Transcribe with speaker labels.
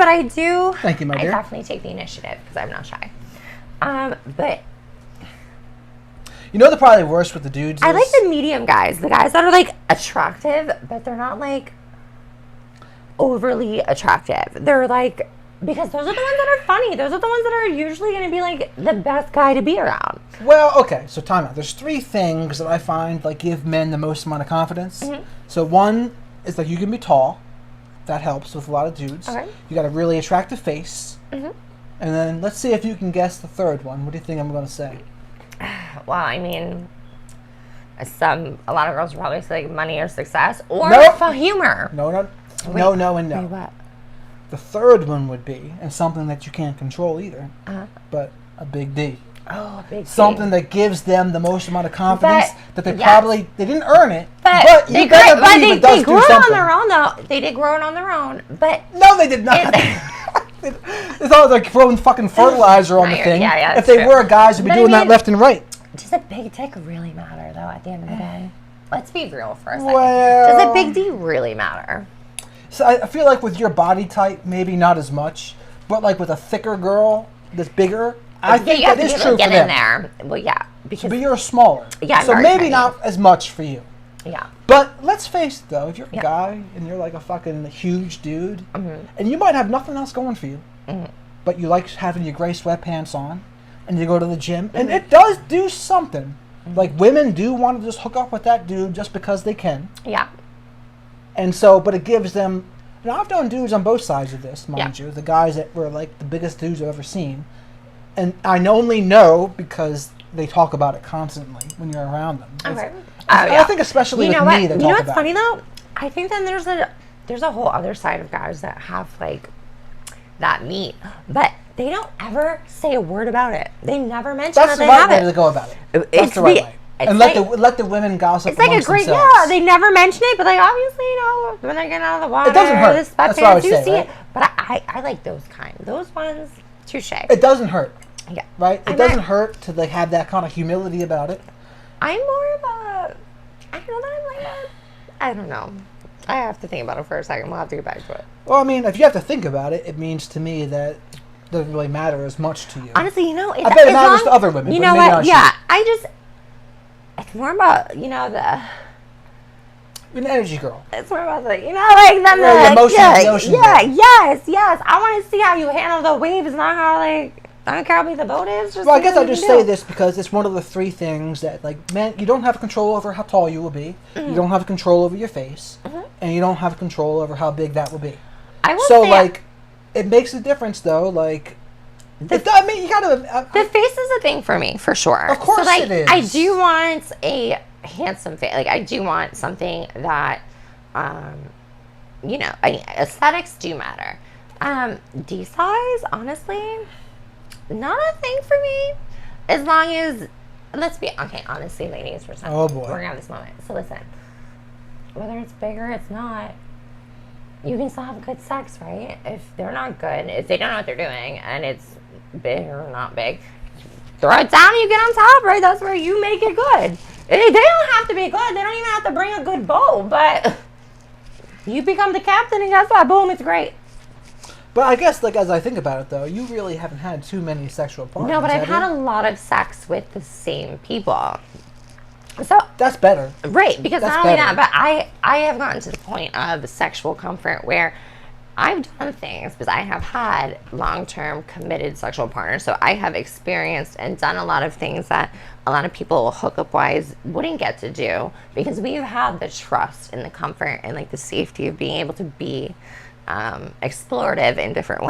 Speaker 1: but I do.
Speaker 2: Thank you, my dear.
Speaker 1: I definitely take the initiative because I'm not shy. But
Speaker 2: you know, they're probably worse with the dudes.
Speaker 1: I like the medium guys, the guys that are like attractive, but they're not like overly attractive. They're like, because those are the ones that are funny. Those are the ones that are usually going to be like the best guy to be around.
Speaker 2: Well, okay, so time out. There's 3 things that I find like give men the most amount of confidence.
Speaker 1: Mm-hmm.
Speaker 2: So one is like you can be tall. That helps with a lot of dudes.
Speaker 1: Okay.
Speaker 2: You got a really attractive face.
Speaker 1: Mm-hmm.
Speaker 2: And then let's see if you can guess the third one. What do you think I'm going to say?
Speaker 1: Well, I mean, a lot of girls would probably say like money or success or
Speaker 2: Nope.
Speaker 1: humor.
Speaker 2: No, and no.
Speaker 1: Wait, what?
Speaker 2: The third one would be, and something that you can't control either,
Speaker 1: Uh-huh.
Speaker 2: but a big D.
Speaker 1: Oh, big
Speaker 2: Something
Speaker 1: D.
Speaker 2: that gives them the most amount of confidence
Speaker 1: But,
Speaker 2: that they
Speaker 1: yes.
Speaker 2: probably, they didn't earn it,
Speaker 1: But
Speaker 2: you better believe it does
Speaker 1: they
Speaker 2: do
Speaker 1: grew it
Speaker 2: something.
Speaker 1: on their own, though. They did grow it on their own, but
Speaker 2: No, they did not. It's all like throwing fucking fertilizer on the thing.
Speaker 1: Yeah,
Speaker 2: if they
Speaker 1: true.
Speaker 2: were guys, would be
Speaker 1: But I
Speaker 2: doing that
Speaker 1: mean-
Speaker 2: left and right.
Speaker 1: does a big dick really matter, though, at the end of the day? Let's be real for a second.
Speaker 2: Well-
Speaker 1: Does a big D really matter?
Speaker 2: So I feel like with your body type, maybe not as much, but like with a thicker girl that's bigger, I think
Speaker 1: you have
Speaker 2: that
Speaker 1: to
Speaker 2: is
Speaker 1: be able
Speaker 2: true
Speaker 1: to
Speaker 2: for
Speaker 1: get in
Speaker 2: them.
Speaker 1: there. Well, yeah, because
Speaker 2: But you're smaller.
Speaker 1: Yeah, I'm
Speaker 2: so
Speaker 1: very
Speaker 2: maybe
Speaker 1: tiny.
Speaker 2: not as much for you.
Speaker 1: yeah,
Speaker 2: But let's face it, though, if you're a
Speaker 1: Yeah.
Speaker 2: guy and you're like a fucking huge dude,
Speaker 1: Mm-hmm.
Speaker 2: and you might have nothing else going for you, but you like having your gray sweatpants on, and you go to the gym, and
Speaker 1: Mm-hmm.
Speaker 2: it does do something. Like, women do want to just hook up with that dude just because they can.
Speaker 1: yeah,
Speaker 2: And so, but it gives them, you know, I've known dudes on both sides of this, mind
Speaker 1: Yeah.
Speaker 2: you, the guys that were like the biggest dudes I've ever seen. And I only know because they talk about it constantly when you're around them.
Speaker 1: okay.
Speaker 2: I think especially
Speaker 1: You know
Speaker 2: with
Speaker 1: what?
Speaker 2: me, they
Speaker 1: You
Speaker 2: talk
Speaker 1: know what's
Speaker 2: about
Speaker 1: funny
Speaker 2: it.
Speaker 1: though? I think then there's a whole other side of guys that have like that meat, but they don't ever say a word about it. They never mention
Speaker 2: That's
Speaker 1: that
Speaker 2: the
Speaker 1: they
Speaker 2: right
Speaker 1: have
Speaker 2: way
Speaker 1: it.
Speaker 2: to go about it. That's
Speaker 1: It's
Speaker 2: the right
Speaker 1: the-
Speaker 2: way.
Speaker 1: it's
Speaker 2: And
Speaker 1: like-
Speaker 2: let the women gossip
Speaker 1: It's like a
Speaker 2: amongst
Speaker 1: great,
Speaker 2: themselves.
Speaker 1: yeah. They never mention it, but like obviously, you know, when they're getting out of the water,
Speaker 2: It doesn't hurt.
Speaker 1: the
Speaker 2: That's what I would
Speaker 1: sweatpants, you
Speaker 2: say,
Speaker 1: see
Speaker 2: right?
Speaker 1: it. But I like those kind. Those ones, touche.
Speaker 2: It doesn't hurt,
Speaker 1: Yeah,
Speaker 2: right? It
Speaker 1: I'm
Speaker 2: doesn't
Speaker 1: not-
Speaker 2: hurt to like have that kind of humility about it.
Speaker 1: I'm more of a. I don't know that I'm like that. I don't know. I have to think about it for a second. We'll have to get back to it.
Speaker 2: Well, I mean, if you have to think about it, it means to me that it doesn't really matter as much to you.
Speaker 1: Honestly, you know,
Speaker 2: I bet it matters to other women.
Speaker 1: You
Speaker 2: but
Speaker 1: know
Speaker 2: maybe
Speaker 1: what?
Speaker 2: not
Speaker 1: Yeah, I just. It's more about the.
Speaker 2: You're an energy girl.
Speaker 1: It's more about like like them.
Speaker 2: Yeah,
Speaker 1: like,
Speaker 2: emotions,
Speaker 1: yeah,
Speaker 2: the ocean
Speaker 1: yeah,
Speaker 2: girl.
Speaker 1: yes. I want to see how you handle the waves, not how like. I don't care how big the boat is. Just
Speaker 2: Well, I
Speaker 1: see
Speaker 2: guess
Speaker 1: what
Speaker 2: I
Speaker 1: you
Speaker 2: just
Speaker 1: can
Speaker 2: say
Speaker 1: do.
Speaker 2: this because it's one of the 3 things that, like, man, you don't have control over how tall you will be. You don't have control over your face, and you don't have control over how big that will be.
Speaker 1: I will
Speaker 2: So,
Speaker 1: say,
Speaker 2: like, it makes a difference, though. Like, I mean, you gotta.
Speaker 1: the face is a thing for me, for sure.
Speaker 2: Of course
Speaker 1: so, like,
Speaker 2: it is.
Speaker 1: I do want a handsome face. Like, I do want something that, aesthetics do matter. D size, honestly, not a thing for me. As long as, honestly, ladies, we're
Speaker 2: Oh, boy.
Speaker 1: gonna have this moment. So listen, whether it's big or it's not, you can still have good sex, right? If they're not good, if they don't know what they're doing, and it's big or not big, throw it down and you get on top, right? That's where you make it good. They don't have to be good. They don't even have to bring a good bow, but you become the captain and guess what? Boom, it's great.
Speaker 2: But I guess, like, as I think about it, though, you really haven't had too many sexual partners.
Speaker 1: No, but I've
Speaker 2: have
Speaker 1: had
Speaker 2: you?
Speaker 1: a lot of sex with the same people. So,
Speaker 2: That's better.
Speaker 1: right, because
Speaker 2: That's
Speaker 1: not only
Speaker 2: better.
Speaker 1: that, but I have gotten to the point of sexual comfort where I've done things because I have had long-term committed sexual partners. So I have experienced and done a lot of things that a lot of people hookup-wise wouldn't get to do because we've had the trust and the comfort and like the safety of being able to be explorative in different ways.